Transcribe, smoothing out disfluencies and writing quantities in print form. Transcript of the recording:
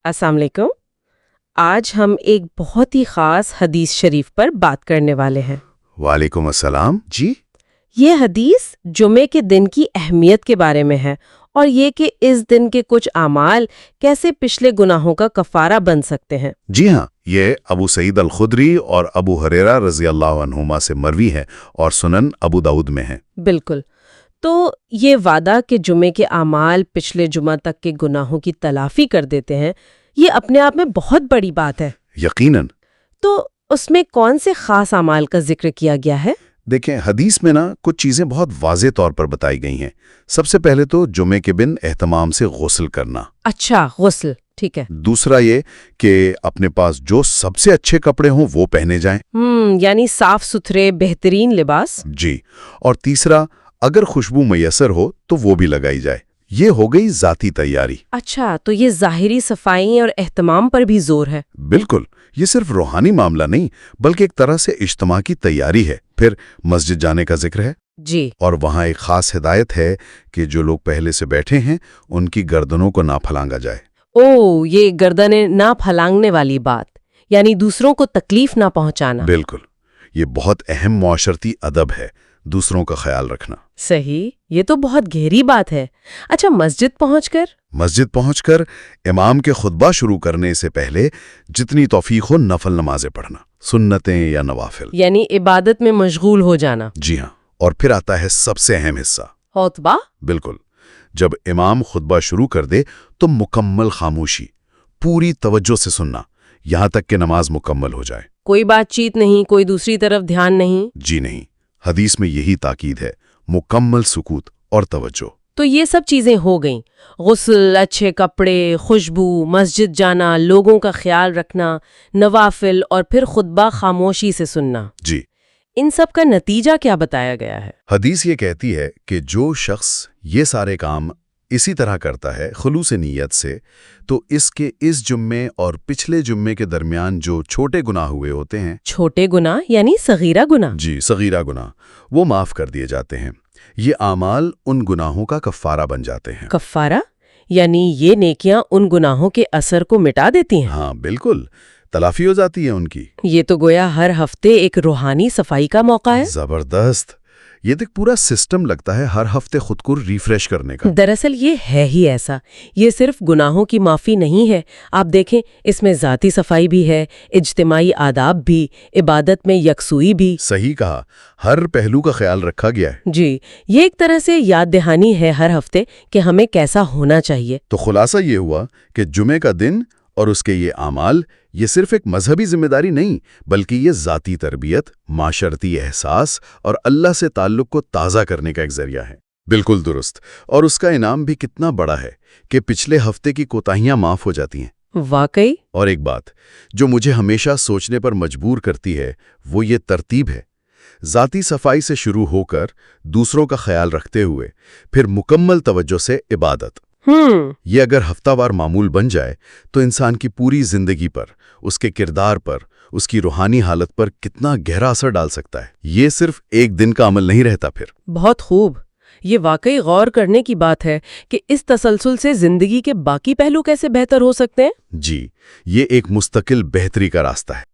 السلام علیکم۔ آج ہم ایک بہت ہی خاص حدیث شریف پر بات کرنے والے ہیں۔ وعلیکم السلام جی۔ یہ حدیث جمعے کے دن کی اہمیت کے بارے میں ہے اور یہ کہ اس دن کے کچھ اعمال کیسے پچھلے گناہوں کا کفارہ بن سکتے ہیں۔ جی ہاں، یہ ابو سعید الخدری اور ابو ہریرہ رضی اللہ عنہما سے مروی ہے اور سنن ابو داؤد میں ہے۔ بالکل۔ تو یہ وعدہ کہ جمعے کے اعمال پچھلے جمعہ تک کے گناہوں کی تلافی کر دیتے ہیں، یہ اپنے آپ میں بہت بڑی بات ہے۔ یقیناً۔ تو اس میں کون سے خاص اعمال کا ذکر کیا گیا ہے؟ دیکھیں، حدیث میں کچھ چیزیں بہت واضح طور پر بتائی گئی ہیں۔ سب سے پہلے تو جمعے کے دن اہتمام سے غسل کرنا۔ اچھا، غسل، ٹھیک ہے۔ دوسرا یہ کہ اپنے پاس جو سب سے اچھے کپڑے ہوں وہ پہنے جائیں۔ یعنی صاف ستھرے بہترین لباس۔ جی، اور تیسرا، اگر خوشبو میسر ہو تو وہ بھی لگائی جائے۔ یہ ہو گئی ذاتی تیاری۔ اچھا، تو یہ ظاہری صفائی اور اہتمام پر بھی زور ہے۔ بالکل، یہ صرف روحانی معاملہ نہیں بلکہ ایک طرح سے اجتماع کی تیاری ہے۔ پھر مسجد جانے کا ذکر ہے جی، اور وہاں ایک خاص ہدایت ہے کہ جو لوگ پہلے سے بیٹھے ہیں ان کی گردنوں کو نہ پھلانگا جائے۔ یہ گردنیں نہ پھلانگنے والی بات، یعنی دوسروں کو تکلیف نہ پہنچانا۔ بالکل، یہ بہت اہم معاشرتی ادب ہے، دوسروں کا خیال رکھنا۔ صحیح، یہ تو بہت گہری بات ہے۔ اچھا، مسجد پہنچ کر امام کے خطبہ شروع کرنے سے پہلے جتنی توفیق ہو نفل نمازیں پڑھنا، سنتیں یا نوافل، یعنی عبادت میں مشغول ہو جانا۔ جی ہاں، اور پھر آتا ہے سب سے اہم حصہ، خطبہ۔ بالکل، جب امام خطبہ شروع کر دے تو مکمل خاموشی، پوری توجہ سے سننا یہاں تک کہ نماز مکمل ہو جائے۔ کوئی بات چیت نہیں، کوئی دوسری طرف دھیان نہیں۔ جی نہیں، حدیث میں یہی تاکید ہے، مکمل سکوت اور توجہ۔ تو یہ سب چیزیں ہو گئیں، غسل، اچھے کپڑے، خوشبو، مسجد جانا، لوگوں کا خیال رکھنا، نوافل اور پھر خطبہ خاموشی سے سننا۔ جی، ان سب کا نتیجہ کیا بتایا گیا ہے؟ حدیث یہ کہتی ہے کہ جو شخص یہ سارے کام اسی طرح کرتا ہے خلوص نیت سے، تو اس جمعے اور پچھلے جمعے کے درمیان جو چھوٹے گناہ ہوئے ہوتے ہیں، چھوٹے گناہ یعنی صغیرہ گناہ؟ جی، صغیرہ گناہ، وہ معاف کر دیے جاتے ہیں۔ یہ اعمال ان گناہوں کا کفارہ بن جاتے ہیں۔ کفارہ یعنی یہ نیکیاں ان گناہوں کے اثر کو مٹا دیتی ہیں؟ ہاں بالکل، تلافی ہو جاتی ہے ان کی۔ یہ تو گویا ہر ہفتے ایک روحانی صفائی کا موقع ہے۔ زبردست، یہ تو پورا سسٹم لگتا ہے ہر ہفتے خود کو ریفریش کرنے کا۔ دراصل یہ ہے ہی ایسا، یہ صرف گناہوں کی معافی نہیں ہے، آپ دیکھیں اس میں ذاتی صفائی بھی ہے، اجتماعی آداب بھی، عبادت میں یکسوئی بھی۔ صحیح کہا، ہر پہلو کا خیال رکھا گیا ہے۔ جی، یہ ایک طرح سے یاد دہانی ہے ہر ہفتے کہ ہمیں کیسا ہونا چاہیے۔ تو خلاصہ یہ ہوا کہ جمعے کا دن اور اس کے یہ اعمال یہ صرف ایک مذہبی ذمہ داری نہیں بلکہ یہ ذاتی تربیت، معاشرتی احساس اور اللہ سے تعلق کو تازہ کرنے کا ایک ذریعہ ہے۔ بالکل درست، اور اس کا انعام بھی کتنا بڑا ہے کہ پچھلے ہفتے کی کوتاہیاں معاف ہو جاتی ہیں۔ واقعی۔ اور ایک بات جو مجھے ہمیشہ سوچنے پر مجبور کرتی ہے وہ یہ ترتیب ہے، ذاتی صفائی سے شروع ہو کر دوسروں کا خیال رکھتے ہوئے پھر مکمل توجہ سے عبادت۔ یہ اگر ہفتہ وار معمول بن جائے تو انسان کی پوری زندگی پر، اس کے کردار پر، اس کی روحانی حالت پر کتنا گہرا اثر ڈال سکتا ہے۔ یہ صرف ایک دن کا عمل نہیں رہتا پھر۔ بہت خوب، یہ واقعی غور کرنے کی بات ہے کہ اس تسلسل سے زندگی کے باقی پہلو کیسے بہتر ہو سکتے ہیں۔ جی، یہ ایک مستقل بہتری کا راستہ ہے۔